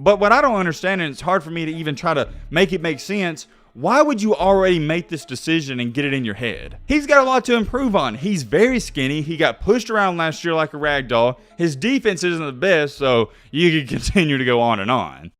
But what I don't understand, and it's hard for me to even try to make it make sense, why would you already make this decision and get it in your head? He's got a lot to improve on. He's very skinny. He got pushed around last year like a rag doll. His defense isn't the best, so you can continue to go on and on.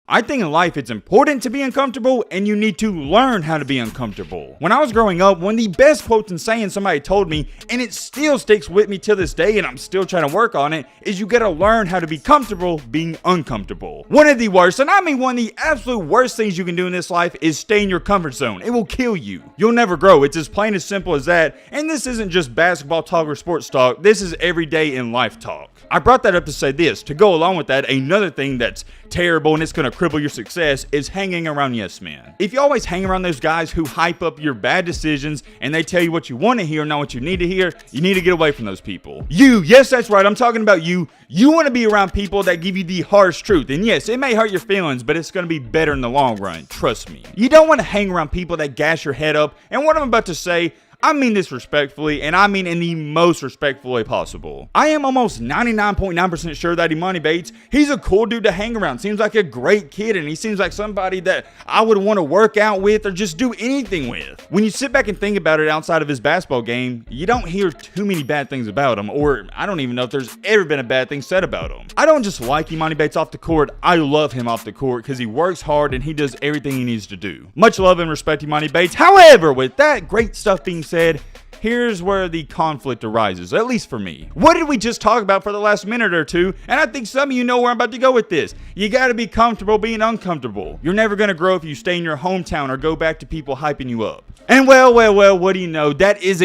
I think in life it's important to be uncomfortable, and you need to learn how to be uncomfortable. When I was growing up, one of the best quotes and sayings somebody told me, and it still sticks with me to this day and I'm still trying to work on it, is you gotta learn how to be comfortable being uncomfortable. One of the worst, and I mean one of the absolute worst things you can do in this life is stay in your comfort zone. It will kill you. You'll never grow. It's as plain as simple as that, and this isn't just basketball talk or sports talk. This is everyday in life talk. I brought that up to say this. To go along with that, another thing that's terrible and it's going to cripple your success is hanging around yes men. If you always hang around those guys who hype up your bad decisions and they tell you what you want to hear, not what you need to hear, you need to get away from those people. Yes, that's right, I'm talking about you. You want to be around people that give you the harsh truth. And yes, it may hurt your feelings, but it's going to be better in the long run. Trust me. You don't want to hang around people that gas your head up. And what I'm about to say, I mean this respectfully, and I mean in the most respectful way possible. I am almost 99.9% sure that Emoni Bates, he's a cool dude to hang around. Seems like a great kid, and he seems like somebody that I would want to work out with or just do anything with. When you sit back and think about it outside of his basketball game, you don't hear too many bad things about him, or I don't even know if there's ever been a bad thing said about him. I don't just like Emoni Bates off the court, I love him off the court because he works hard and he does everything he needs to do. Much love and respect Emoni Bates. However, with that great stuff being said, here's where the conflict arises, at least for me. What did we just talk about for the last minute or two? And I think some of you know where I'm about to go with this. You gotta be comfortable being uncomfortable. You're never gonna grow if you stay in your hometown or go back to people hyping you up. And well, what do you know? That is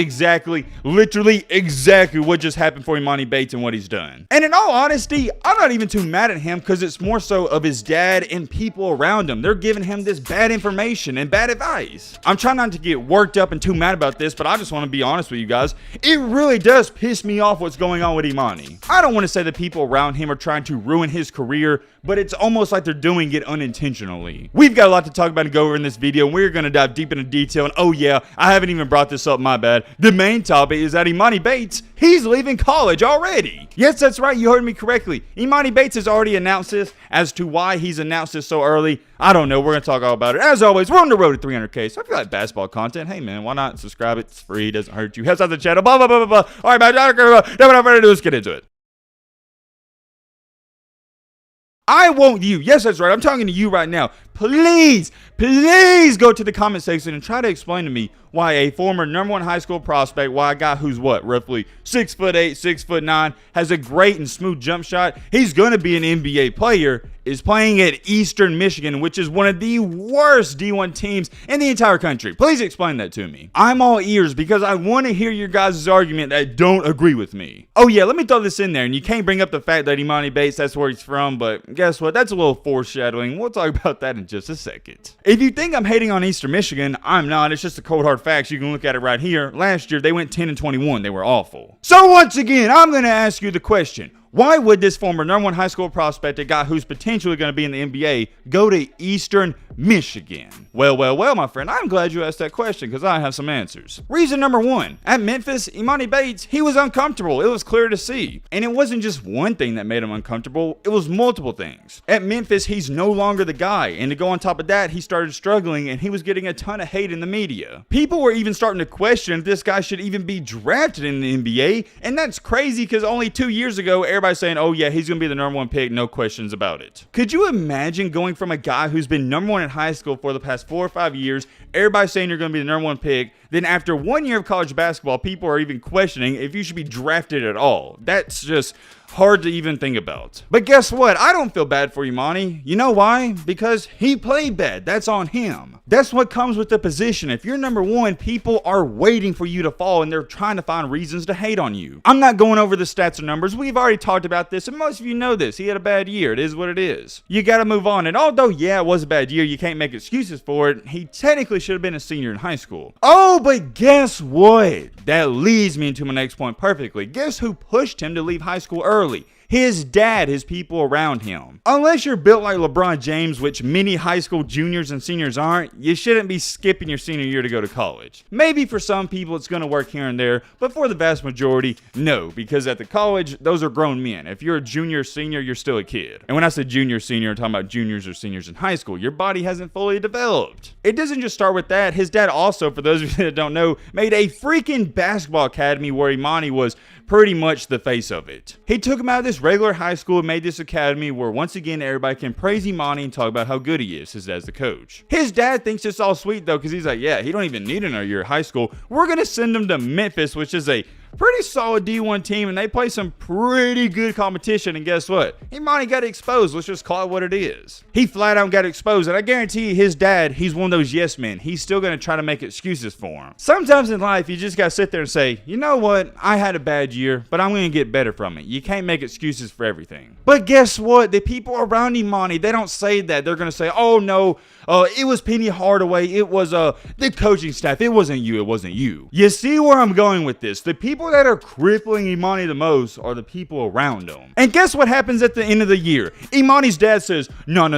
literally exactly what just happened for Emoni Bates and what he's done. And in all honesty, I'm not even too mad at him because it's more so of his dad and people around him. They're giving him this bad information and bad advice. I'm trying not to get worked up and too mad about this, but I just want to be honest with you guys. It really does piss me off what's going on with Emoni. I don't want to say that people around him are trying to ruin his career, but it's almost like they're doing it unintentionally. We've got a lot to talk about and go over in this video, and we're going to dive deep into detail. And oh yeah, I haven't even brought this up, my bad. The main topic is that Emoni Bates, he's leaving college already. Yes, that's right, you heard me correctly. Emoni Bates has already announced this. As to why he's announced this so early, I don't know. We're going to talk all about it. As always, we're on the road to 300K, so if you like basketball content, hey man, why not subscribe? It's free, doesn't hurt you. Helps out the channel, blah, blah, blah, blah, blah. All right, man, without further ado, let's get into it. I want you, yes, that's right, I'm talking to you right now. Please go to the comment section and try to explain to me why a former #1 high school prospect, why a guy who's roughly 6'8", 6'9", has a great and smooth jump shot, he's going to be an NBA player, is playing at Eastern Michigan, which is one of the worst D1 teams in the entire country. Please explain that to me. I'm all ears because I want to hear your guys' argument that don't agree with me. Oh yeah, let me throw this in there, and you can't bring up the fact that Emoni Bates, that's where he's from, but guess what? That's a little foreshadowing. We'll talk about that in just a second. If you think I'm hating on Eastern Michigan, I'm not. It's just the cold hard facts. You can look at it right here. Last year, they went 10-21. They were awful. So once again, I'm going to ask you the question. Why would this former #1 high school prospect, a guy who's potentially going to be in the NBA, go to Eastern Michigan? Well, my friend, I'm glad you asked that question because I have some answers. Reason number one, at Memphis, Emoni Bates, he was uncomfortable. It was clear to see. And it wasn't just one thing that made him uncomfortable. It was multiple things. At Memphis, he's no longer the guy. And to go on top of that, he started struggling and he was getting a ton of hate in the media. People were even starting to question if this guy should even be drafted in the NBA. And that's crazy because only 2 years ago, everybody's saying, oh yeah, he's going to be the #1 pick, no questions about it. Could you imagine going from a guy who's been #1 in high school for the past 4 or 5 years, everybody saying you're going to be the #1 pick, then after 1 year of college basketball, people are even questioning if you should be drafted at all? That's just hard to even think about. But guess what? I don't feel bad for Emoni. You know why? Because he played bad. That's on him. That's what comes with the position. If you're #1, people are waiting for you to fall and they're trying to find reasons to hate on you. I'm not going over the stats or numbers. We've already talked about this and most of you know this. He had a bad year. It is what it is. You got to move on. And although, yeah, it was a bad year, you can't make excuses for it. He technically should have been a senior in high school. Oh, but guess what? That leads me into my next point perfectly. Guess who pushed him to leave high school early? his dad, his people around him. Unless you're built like LeBron James, which many high school juniors and seniors aren't, you shouldn't be skipping your senior year to go to college. Maybe for some people it's going to work here and there, but for the vast majority, no, because at the college, those are grown men. If you're a junior or senior, you're still a kid. And when I say junior, senior, I'm talking about juniors or seniors in high school. Your body hasn't fully developed. It doesn't just start with that. His dad also, for those of you that don't know, made a freaking basketball academy where Emoni was pretty much the face of it. He took him out of this regular high school and made this academy where once again everybody can praise Emoni and talk about how good he is, his dad's the coach. His dad thinks it's all sweet though, because he's like, yeah, he don't even need another year of high school. We're gonna send him to Memphis, which is a pretty solid D1 team, and they play some pretty good competition, and guess what? Emoni got exposed. Let's just call it what it is. He flat out got exposed, and I guarantee you his dad, he's one of those yes men. He's still going to try to make excuses for him. Sometimes in life, you just got to sit there and say, you know what? I had a bad year, but I'm going to get better from it. You can't make excuses for everything. But guess what? The people around Emoni, they don't say that. They're going to say, oh no, it was Penny Hardaway. It was the coaching staff. It wasn't you. It wasn't you. You see where I'm going with this? The people that are crippling Emoni the most are the people around him. And guess what happens at the end of the year? Imani's dad says, no.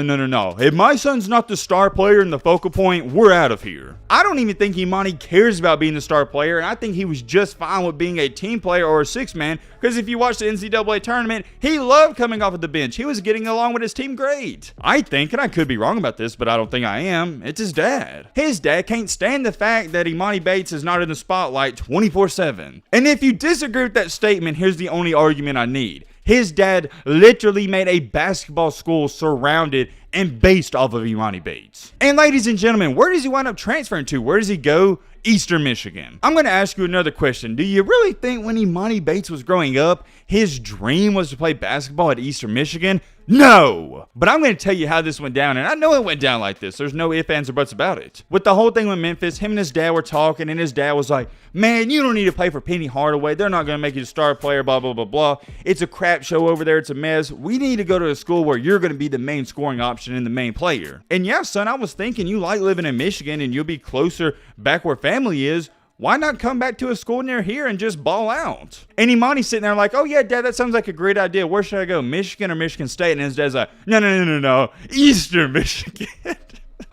If my son's not the star player and the focal point, we're out of here. I don't even think Emoni cares about being the star player, and I think he was just fine with being a team player or a six man, because if you watch the NCAA tournament, he loved coming off of the bench. He was getting along with his team great. I think, and I could be wrong about this, but I don't think I am, it's his dad. His dad can't stand the fact that Emoni Bates is not in the spotlight 24/7. And if you disagree with that statement, here's the only argument I need. His dad literally made a basketball school surrounded and based off of Emoni Bates. And ladies and gentlemen, where does he wind up transferring to? Where does he go? Eastern Michigan. I'm going to ask you another question. Do you really think when Emoni Bates was growing up, his dream was to play basketball at Eastern Michigan? No! But I'm going to tell you how this went down, and I know it went down like this. There's no ifs, ands, or buts about it. With the whole thing with Memphis, him and his dad were talking, and his dad was like, man, you don't need to play for Penny Hardaway. They're not going to make you a star player, blah, blah, blah, blah. It's a crap show over there. It's a mess. We need to go to a school where you're going to be the main scoring option and the main player. And yeah, son, I was thinking you like living in Michigan, and you'll be closer back where family is. Why not come back to a school near here and just ball out? And Emoni's sitting there like, oh yeah, Dad, that sounds like a great idea. Where should I go, Michigan or Michigan State? And his dad's like, no, Eastern Michigan.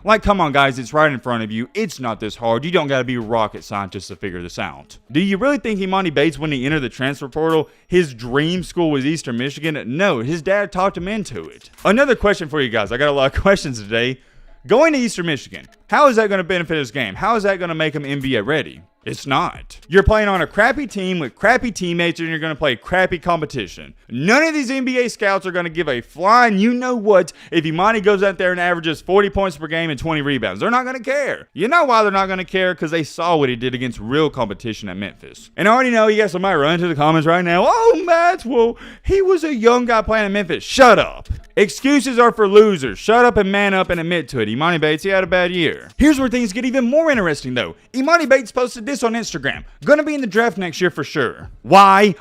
Like, come on, guys, it's right in front of you. It's not this hard. You don't got to be a rocket scientist to figure this out. Do you really think Emoni Bates, when he entered the transfer portal, his dream school was Eastern Michigan? No, his dad talked him into it. Another question for you guys. I got a lot of questions today. Going to Eastern Michigan, how is that going to benefit his game? How is that going to make him NBA ready? It's not. You're playing on a crappy team with crappy teammates, and you're going to play crappy competition. None of these NBA scouts are going to give a flying you-know-what if Emoni goes out there and averages 40 points per game and 20 rebounds. They're not going to care. You know why they're not going to care? Because they saw what he did against real competition at Memphis. And I already know you got somebody running to the comments right now. Oh, Maxwell, he was a young guy playing at Memphis. Shut up. Excuses are for losers. Shut up and man up and admit to it. Emoni Bates, he had a bad year. Here's where things get even more interesting, though. Emoni Bates posted this on Instagram. Gonna be in the draft next year for sure. Why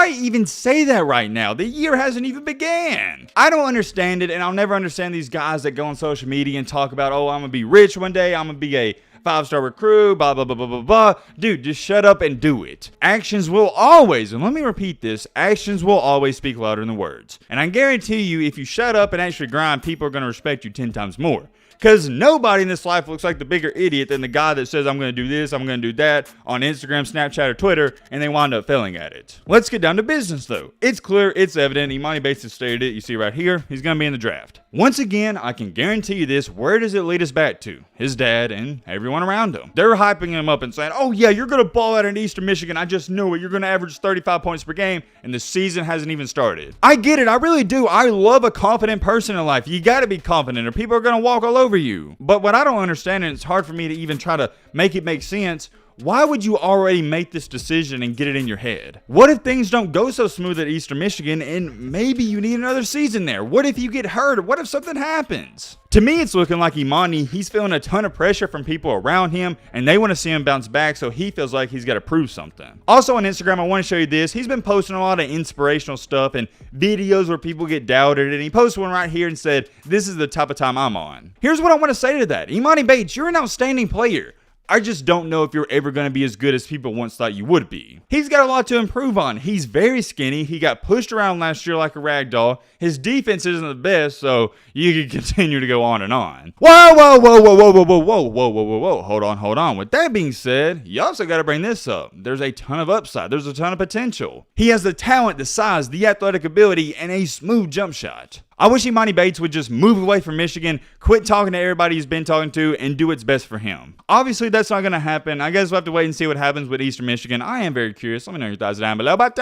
even say that right now? The year hasn't even began. I don't understand it, and I'll never understand these guys that go on social media and talk about, oh, I'm gonna be rich one day, I'm gonna be a 5-star recruit, blah, blah, blah, blah, blah, blah. Dude, just shut up and do it. Actions will always, and let me repeat this, actions will always speak louder than words. And I guarantee you, if you shut up and actually grind, people are going to respect you 10 times more. Because nobody in this life looks like the bigger idiot than the guy that says, I'm going to do this, I'm going to do that on Instagram, Snapchat, or Twitter, and they wind up failing at it. Let's get down to business, though. It's clear, it's evident. Emoni Bates has stated it. You see right here, he's going to be in the draft. Once again, I can guarantee you this. Where does it lead us back to? His dad and everyone around him. They're hyping him up and saying, oh yeah, you're going to ball out in Eastern Michigan. I just know it. You're going to average 35 points per game, and the season hasn't even started. I get it. I really do. I love a confident person in life. You got to be confident or people are going to walk all over you. But what I don't understand, and it's hard for me to even try to make it make sense, why would you already make this decision and get it in your head? What if things don't go so smooth at Eastern Michigan and maybe you need another season there? What if you get hurt? What if something happens? To me, it's looking like Emoni, he's feeling a ton of pressure from people around him, and they want to see him bounce back, so he feels like he's got to prove something. Also on Instagram, I want to show you this. He's been posting a lot of inspirational stuff and videos where people get doubted, and he posted one right here and said, this is the type of time I'm on. Here's what I want to say to that. Emoni Bates, you're an outstanding player. I just don't know if you're ever going to be as good as people once thought you would be. He's got a lot to improve on. He's very skinny. He got pushed around last year like a rag doll. His defense isn't the best, so you can continue to go on and on. Whoa, whoa, whoa, whoa, whoa, whoa, whoa, whoa, whoa, whoa, whoa, whoa. Hold on. With that being said, you also got to bring this up. There's a ton of upside. There's a ton of potential. He has the talent, the size, the athletic ability, and a smooth jump shot. I wish Emoni Bates would just move away from Michigan, quit talking to everybody he's been talking to, and do what's best for him. Obviously, that's not going to happen. I guess we'll have to wait and see what happens with Eastern Michigan. I am very curious. Let me know your thoughts down below. But